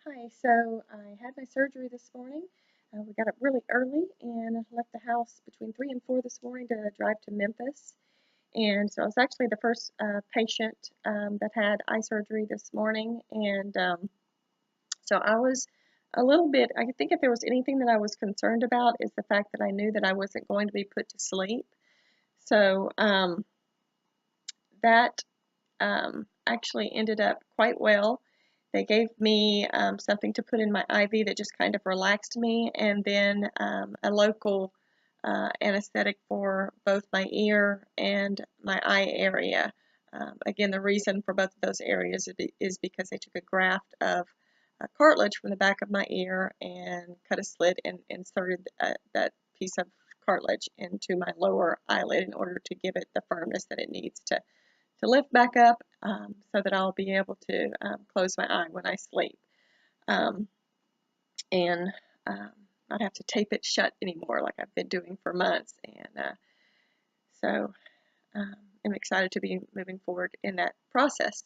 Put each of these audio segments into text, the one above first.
Hi, so I had my surgery this morning. We got up really early and left the house between 3 and 4 this morning to drive to Memphis. And so I was actually the first patient that had eye surgery this morning. And so I was a little bit, I think if there was anything that I was concerned about is the fact that I knew that I wasn't going to be put to sleep. So that actually ended up quite well. They gave me something to put in my IV that just kind of relaxed me, and then a local anesthetic for both my ear and my eye area. Again, the reason for both of those areas is because they took a graft of cartilage from the back of my ear and cut a slit and inserted that piece of cartilage into my lower eyelid in order to give it the firmness that it needs to lift back up so that I'll be able to close my eye when I sleep um, and not have to tape it shut anymore like I've been doing for months. And so I'm excited to be moving forward in that process.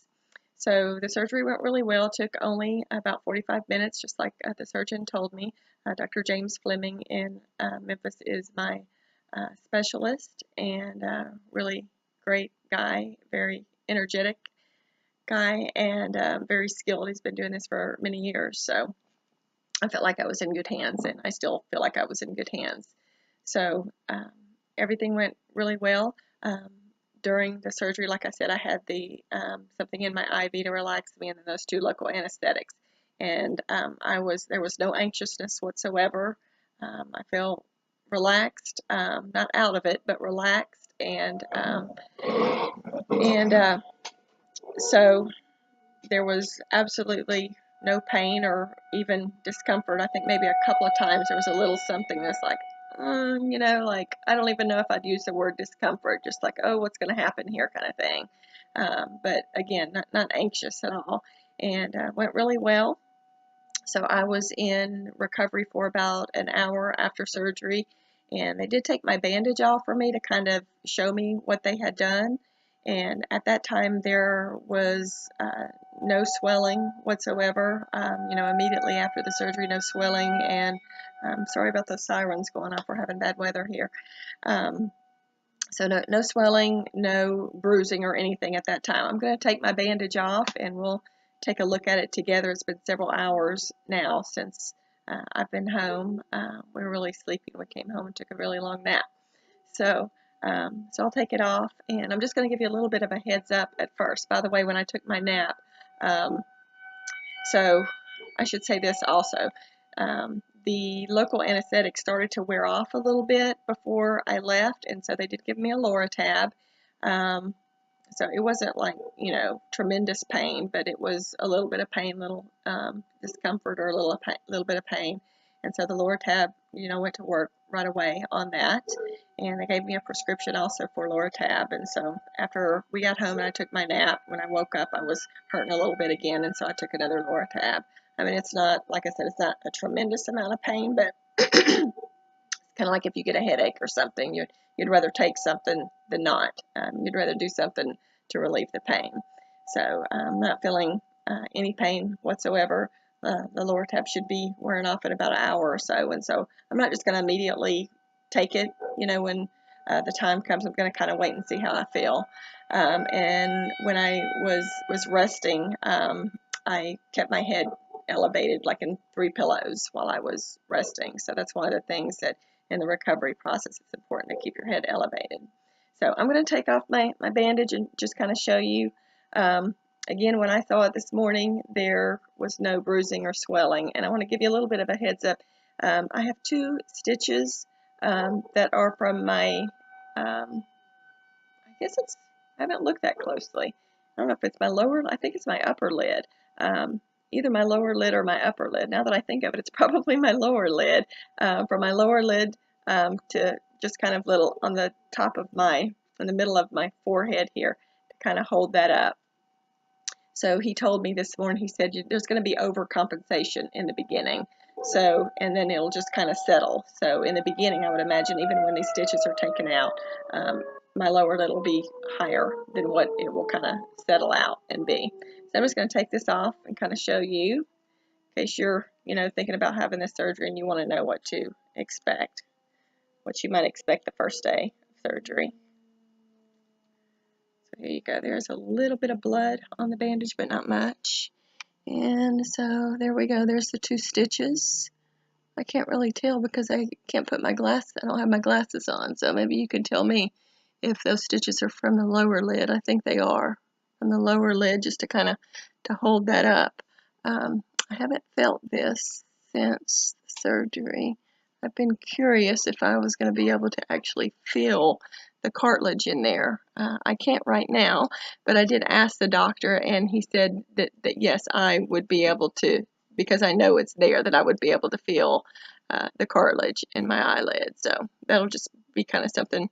So the surgery went really well. It took only about 45 minutes, just like the surgeon told me. Dr. James Fleming in Memphis is my specialist, and really great guy, very energetic guy, and very skilled. He's been doing this for many years, so I felt like I was in good hands, and I still feel like I was in good hands. So everything went really well. During the surgery, like I said, I had the something in my IV to relax me, and then those two local anesthetics. And there was no anxiousness whatsoever. I felt relaxed, not out of it, but relaxed, and so there was absolutely no pain or even discomfort. I think maybe a couple of times there was a little something that's like, like I don't even know if I'd use the word discomfort, just like, oh, what's going to happen here kind of thing. But again, not anxious at all, and went really well. So I was in recovery for about an hour after surgery, and they did take my bandage off for me to kind of show me what they had done. And at that time, there was no swelling whatsoever. Immediately after the surgery, no swelling. And sorry about those sirens going off. We're having bad weather here. Um, so no swelling, no bruising or anything at that time. I'm going to take my bandage off and we'll take a look at it together. It's been several hours now since I've been home. We were really sleepy. We came home and took a really long nap. So I'll take it off, and I'm just going to give you a little bit of a heads up at first. By the way, when I took my nap, um, so I should say this also. The local anesthetic started to wear off a little bit before I left, and so they did give me a Loratab. Um, so it wasn't like, tremendous pain, but it was a little bit of pain, little discomfort or little bit of pain. And so the Loratab, went to work right away on that. And they gave me a prescription also for Loratab. And so after we got home and I took my nap, when I woke up, I was hurting a little bit again. And so I took another Loratab. I mean, it's not, like I said, it's not a tremendous amount of pain, but kind of like if you get a headache or something, you'd rather take something than not. You'd rather do something to relieve the pain. So I'm not feeling any pain whatsoever. The Loratab should be wearing off in about an hour or so, and so I'm not just going to immediately take it. When the time comes, I'm going to kind of wait and see how I feel. And when I was resting, I kept my head elevated like in 3 pillows while I was resting. So that's one of the things that in the recovery process it's important to keep your head elevated. So I'm going to take off my bandage and just kind of show you. Again, when I saw it this morning, there was no bruising or swelling. And I want to give you a little bit of a heads up. I have 2 stitches that are from my, I guess I haven't looked that closely. I don't know if it's my lower, I think it's my upper lid. Either my lower lid or my upper lid. Now that I think of it, it's probably my lower lid. From my lower lid to just kind of little on the top of in the middle of my forehead here to kind of hold that up. So he told me this morning, he said, there's going to be overcompensation in the beginning. So, and then it'll just kind of settle. So in the beginning, I would imagine even when these stitches are taken out, my lower lid will be higher than what it will kind of settle out and be. So I'm just going to take this off and kind of show you case you're, thinking about having this surgery and you want to know what to expect, what you might expect the first day of surgery. So here you go. There's a little bit of blood on the bandage, but not much. And so there we go. There's the 2 stitches. I can't really tell because I can't put my glasses, I don't have my glasses on, so maybe you can tell me if those stitches are from the lower lid. I think they are from the lower lid, just to kind of to hold that up. I haven't felt this since surgery. I've been curious if I was going to be able to actually feel the cartilage in there. I can't right now, but I did ask the doctor, and he said that yes, I would be able to, because I know it's there, that I would be able to feel the cartilage in my eyelid. So that'll just be kind of something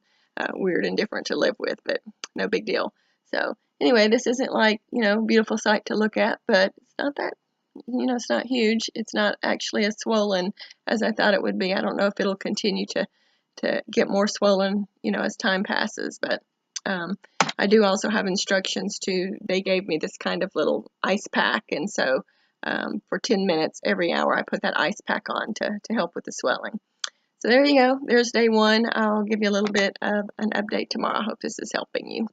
weird and different to live with, but no big deal. So anyway, this isn't like, beautiful sight to look at, but it's not that, it's not huge. It's not actually as swollen as I thought it would be. I don't know if it'll continue to get more swollen, as time passes, but I do also have instructions they gave me this kind of little ice pack, and so for 10 minutes every hour I put that ice pack on to help with the swelling. So there you go. There's day 1. I'll give you a little bit of an update tomorrow. I hope this is helping you.